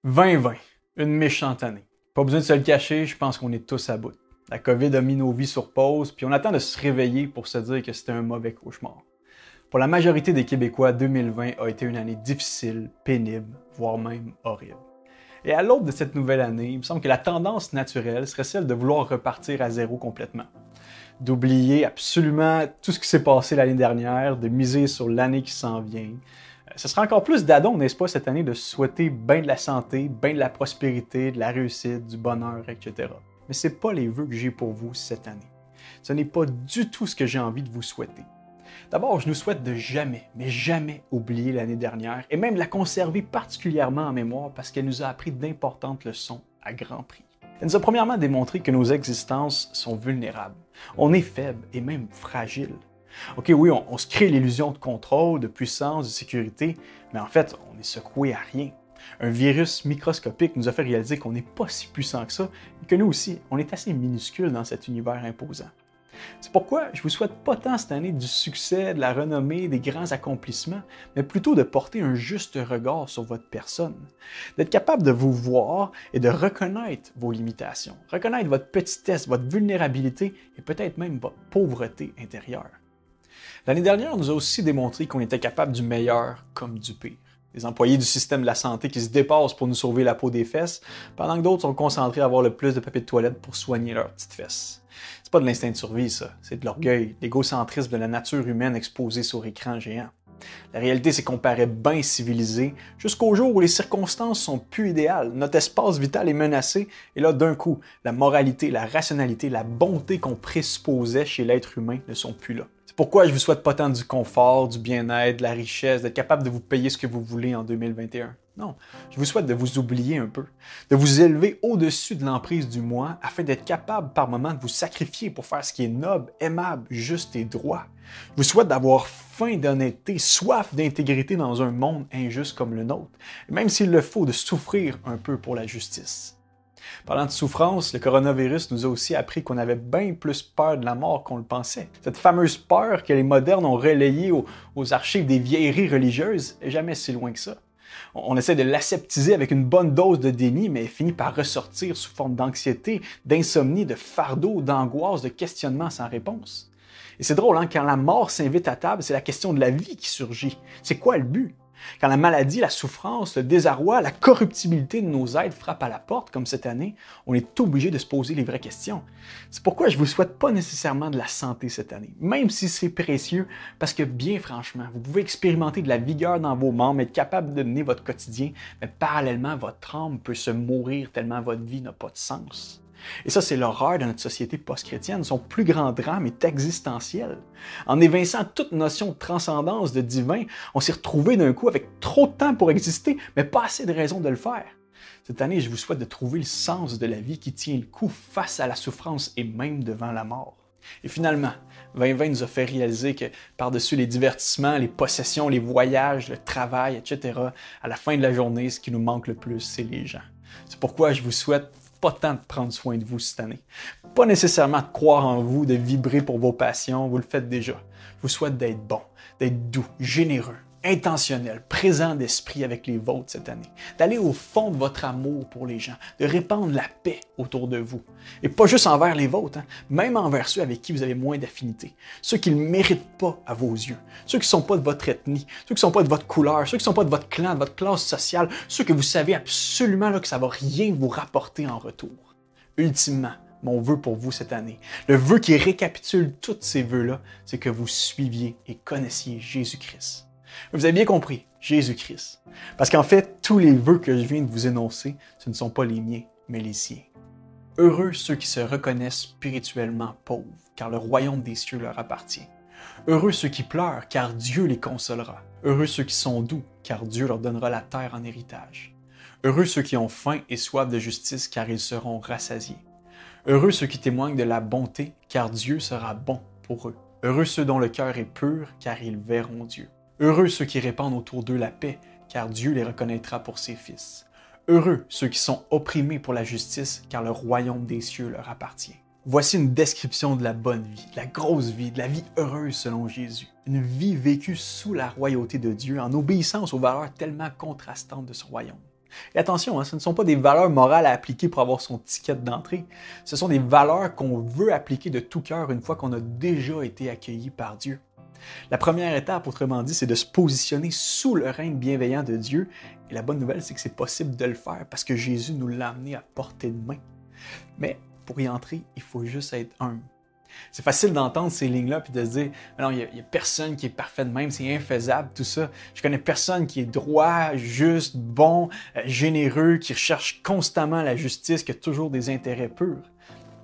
2020, une méchante année. Pas besoin de se le cacher, je pense qu'on est tous à bout. La COVID a mis nos vies sur pause, puis on attend de se réveiller pour se dire que c'était un mauvais cauchemar. Pour la majorité des Québécois, 2020 a été une année difficile, pénible, voire même horrible. Et à l'aube de cette nouvelle année, il me semble que la tendance naturelle serait celle de vouloir repartir à zéro complètement. D'oublier absolument tout ce qui s'est passé l'année dernière, de miser sur l'année qui s'en vient. Ce sera encore plus d'adon, n'est-ce pas, cette année, de souhaiter bien de la santé, bien de la prospérité, de la réussite, du bonheur, etc. Mais ce n'est pas les vœux que j'ai pour vous cette année. Ce n'est pas du tout ce que j'ai envie de vous souhaiter. D'abord, je nous souhaite de jamais, mais jamais oublier l'année dernière et même la conserver particulièrement en mémoire parce qu'elle nous a appris d'importantes leçons à grand prix. Elle nous a premièrement démontré que nos existences sont vulnérables. On est faible et même fragile. OK, oui, on se crée l'illusion de contrôle, de puissance, de sécurité, mais en fait, on est secoué à rien. Un virus microscopique nous a fait réaliser qu'on n'est pas si puissant que ça et que nous aussi, on est assez minuscule dans cet univers imposant. C'est pourquoi je vous souhaite pas tant cette année du succès, de la renommée, des grands accomplissements, mais plutôt de porter un juste regard sur votre personne, d'être capable de vous voir et de reconnaître vos limitations, reconnaître votre petitesse, votre vulnérabilité et peut-être même votre pauvreté intérieure. L'année dernière nous a aussi démontré qu'on était capable du meilleur comme du pire. Des employés du système de la santé qui se dépassent pour nous sauver la peau des fesses, pendant que d'autres sont concentrés à avoir le plus de papier de toilette pour soigner leurs petites fesses. C'est pas de l'instinct de survie, ça. C'est de l'orgueil, l'égocentrisme de la nature humaine exposée sur écran géant. La réalité, c'est qu'on paraît bien civilisé jusqu'au jour où les circonstances sont plus idéales, notre espace vital est menacé, et là, d'un coup, la moralité, la rationalité, la bonté qu'on présupposait chez l'être humain ne sont plus là. C'est pourquoi je vous souhaite pas tant du confort, du bien-être, de la richesse, d'être capable de vous payer ce que vous voulez en 2021. Non, je vous souhaite de vous oublier un peu, de vous élever au-dessus de l'emprise du moi afin d'être capable par moments de vous sacrifier pour faire ce qui est noble, aimable, juste et droit. Je vous souhaite d'avoir faim d'honnêteté, soif d'intégrité dans un monde injuste comme le nôtre, et même s'il le faut, de souffrir un peu pour la justice. Parlant de souffrance, le coronavirus nous a aussi appris qu'on avait bien plus peur de la mort qu'on le pensait. Cette fameuse peur que les modernes ont relayée aux archives des vieilleries religieuses est jamais si loin que ça. On essaie de l'aseptiser avec une bonne dose de déni, mais elle finit par ressortir sous forme d'anxiété, d'insomnie, de fardeau, d'angoisse, de questionnement sans réponse. Et c'est drôle, hein? Quand la mort s'invite à table, c'est la question de la vie qui surgit. C'est quoi le but? Quand la maladie, la souffrance, le désarroi, la corruptibilité de nos êtres frappent à la porte, comme cette année, on est obligé de se poser les vraies questions. C'est pourquoi je ne vous souhaite pas nécessairement de la santé cette année, même si c'est précieux, parce que bien franchement, vous pouvez expérimenter de la vigueur dans vos membres, être capable de mener votre quotidien, mais parallèlement, votre âme peut se mourir tellement votre vie n'a pas de sens. Et ça, c'est l'horreur de notre société post-chrétienne. Son plus grand drame est existentiel. En évinçant toute notion de transcendance, de divin, on s'est retrouvé d'un coup avec trop de temps pour exister, mais pas assez de raisons de le faire. Cette année, je vous souhaite de trouver le sens de la vie qui tient le coup face à la souffrance et même devant la mort. Et finalement, 2020 nous a fait réaliser que par-dessus les divertissements, les possessions, les voyages, le travail, etc., à la fin de la journée, ce qui nous manque le plus, c'est les gens. C'est pourquoi je vous souhaite pas tant de prendre soin de vous cette année. Pas nécessairement de croire en vous, de vibrer pour vos passions, vous le faites déjà. Je vous souhaite d'être bon, d'être doux, généreux, intentionnel, présent d'esprit avec les vôtres cette année, d'aller au fond de votre amour pour les gens, de répandre la paix autour de vous. Et pas juste envers les vôtres, hein, même envers ceux avec qui vous avez moins d'affinité, ceux qui ne le méritent pas à vos yeux, ceux qui ne sont pas de votre ethnie, ceux qui ne sont pas de votre couleur, ceux qui ne sont pas de votre clan, de votre classe sociale, ceux que vous savez absolument là, que ça ne va rien vous rapporter en retour. Ultimement, mon vœu pour vous cette année, le vœu qui récapitule tous ces vœux-là, c'est que vous suiviez et connaissiez Jésus-Christ. Vous avez bien compris, Jésus-Christ. Parce qu'en fait, tous les vœux que je viens de vous énoncer, ce ne sont pas les miens, mais les siens. Heureux ceux qui se reconnaissent spirituellement pauvres, car le royaume des cieux leur appartient. Heureux ceux qui pleurent, car Dieu les consolera. Heureux ceux qui sont doux, car Dieu leur donnera la terre en héritage. Heureux ceux qui ont faim et soif de justice, car ils seront rassasiés. Heureux ceux qui témoignent de la bonté, car Dieu sera bon pour eux. Heureux ceux dont le cœur est pur, car ils verront Dieu. Heureux ceux qui répandent autour d'eux la paix, car Dieu les reconnaîtra pour ses fils. Heureux ceux qui sont opprimés pour la justice, car le royaume des cieux leur appartient. Voici une description de la bonne vie, de la grosse vie, de la vie heureuse selon Jésus. Une vie vécue sous la royauté de Dieu, en obéissance aux valeurs tellement contrastantes de ce royaume. Et attention, ce ne sont pas des valeurs morales à appliquer pour avoir son ticket d'entrée. Ce sont des valeurs qu'on veut appliquer de tout cœur une fois qu'on a déjà été accueilli par Dieu. La première étape, autrement dit, c'est de se positionner sous le règne bienveillant de Dieu. Et la bonne nouvelle, c'est que c'est possible de le faire parce que Jésus nous l'a amené à portée de main. Mais pour y entrer, il faut juste être humble. C'est facile d'entendre ces lignes-là puis de se dire non, il y a personne qui est parfait de même, c'est infaisable, tout ça. Je connais personne qui est droit, juste, bon, généreux, qui recherche constamment la justice, qui a toujours des intérêts purs.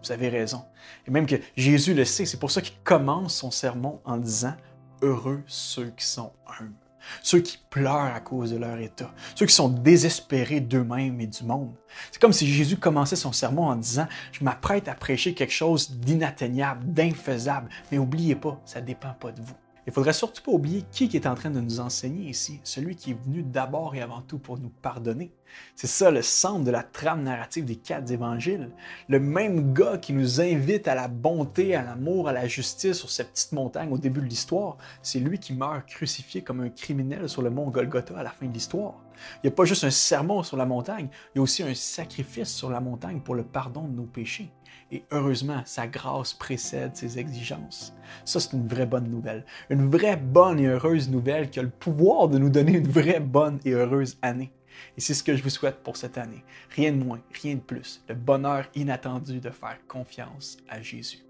Vous avez raison. Et même que Jésus le sait, c'est pour ça qu'il commence son sermon en disant « Heureux ceux qui sont humbles ». Ceux qui pleurent à cause de leur état, ceux qui sont désespérés d'eux-mêmes et du monde. C'est comme si Jésus commençait son sermon en disant « Je m'apprête à prêcher quelque chose d'inatteignable, d'infaisable, mais n'oubliez pas, ça ne dépend pas de vous. » Il ne faudrait surtout pas oublier qui est en train de nous enseigner ici, celui qui est venu d'abord et avant tout pour nous pardonner. C'est ça le centre de la trame narrative des 4 évangiles. Le même gars qui nous invite à la bonté, à l'amour, à la justice sur cette petite montagne au début de l'histoire, c'est lui qui meurt crucifié comme un criminel sur le mont Golgotha à la fin de l'histoire. Il n'y a pas juste un sermon sur la montagne, il y a aussi un sacrifice sur la montagne pour le pardon de nos péchés. Et heureusement, sa grâce précède ses exigences. Ça, c'est une vraie bonne nouvelle. Une vraie bonne et heureuse nouvelle qui a le pouvoir de nous donner une vraie bonne et heureuse année. Et c'est ce que je vous souhaite pour cette année. Rien de moins, rien de plus. Le bonheur inattendu de faire confiance à Jésus.